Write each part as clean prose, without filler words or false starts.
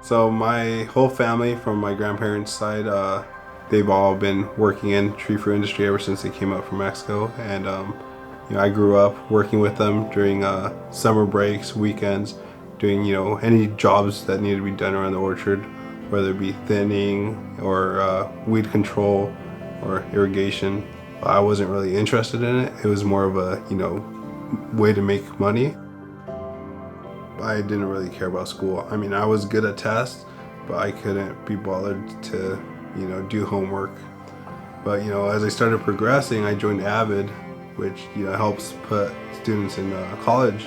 So my whole family from my grandparents' side, they've all been working in tree fruit industry ever since they came out from Mexico, and I grew up working with them during summer breaks, weekends, doing any jobs that needed to be done around the orchard, whether it be thinning or weed control or irrigation. I wasn't really interested in it. It was more of a way to make money. I didn't really care about school. I mean, I was good at tests, but I couldn't be bothered to, do homework. But, as I started progressing, I joined AVID, which, helps put students in college.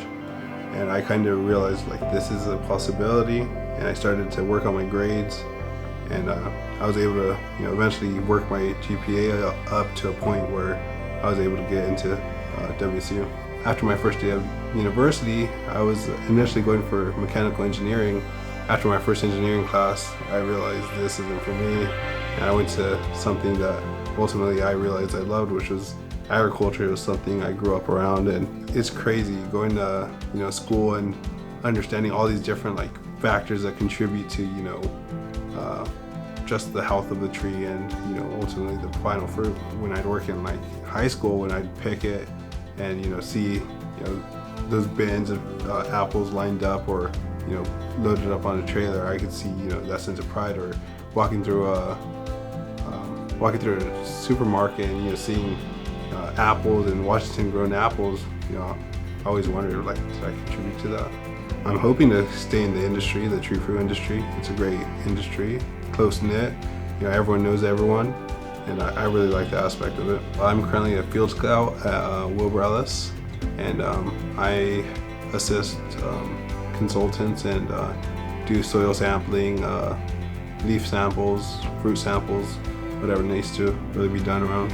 And I kind of realized, like, this is a possibility. And I started to work on my grades. And I was able to, eventually work my GPA up to a point where I was able to get into WSU. After my first day of university, I was initially going for mechanical engineering. After my first engineering class, I realized this isn't for me. And I went to something that ultimately I realized I loved, which was agriculture. It was something I grew up around, and it's crazy going to school and understanding all these different factors that contribute to just the health of the tree and ultimately the final fruit. When I'd work in high school, when I'd pick it and see those bins of apples lined up or loaded up on a trailer, I could see that sense of pride. Or walking through a supermarket and seeing apples and Washington grown apples, I always wondered, did I contribute to that? I'm hoping to stay in the industry, the tree fruit industry. It's a great industry, close knit. Everyone knows everyone, and I really like the aspect of it. I'm currently a field scout at Wilbur Ellis, and I assist consultants and do soil sampling, leaf samples, fruit samples, whatever needs to really be done around.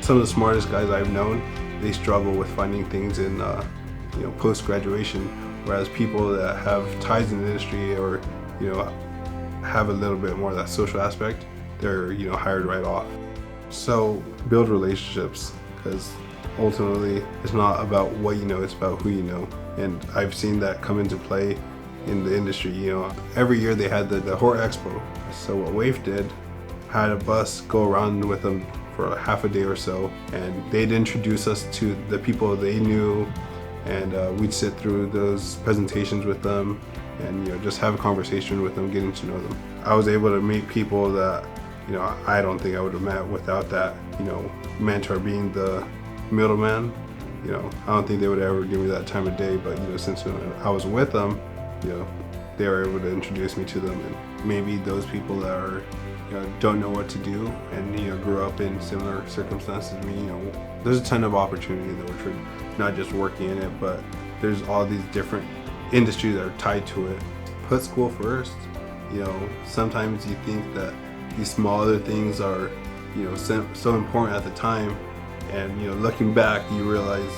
Some of the smartest guys I've known, they struggle with finding things in post-graduation, whereas people that have ties in the industry or have a little bit more of that social aspect, they're hired right off. So build relationships, because ultimately it's not about what you know, it's about who you know. And I've seen that come into play in the industry. Every year they had the Hort Expo. So what WAEF did, had a bus go around with them for a half a day or so, and they'd introduce us to the people they knew, and we'd sit through those presentations with them and just have a conversation with them, getting to know them. I was able to meet people that I don't think I would have met without that mentor being the middleman. I don't think they would ever give me that time of day, but since I was with them, they were able to introduce me to them. And maybe those people that are don't know what to do and grew up in similar circumstances to me, there's a ton of opportunity in the orchard, not just working in it, but there's all these different industries that are tied to it. Put school first. Sometimes you think that these small other things are so important at the time, and looking back you realize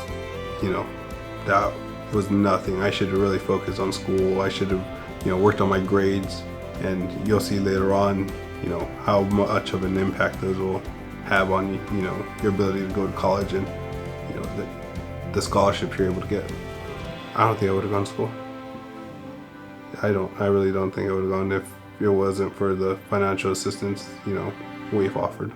that was nothing. I should have really focused on school. I should have worked on my grades, and you'll see later on how much of an impact those will have on your ability to go to college and the scholarship you're able to get. I don't think I would have gone to school. I really don't think I would have gone if it wasn't for the financial assistance WAEF offered.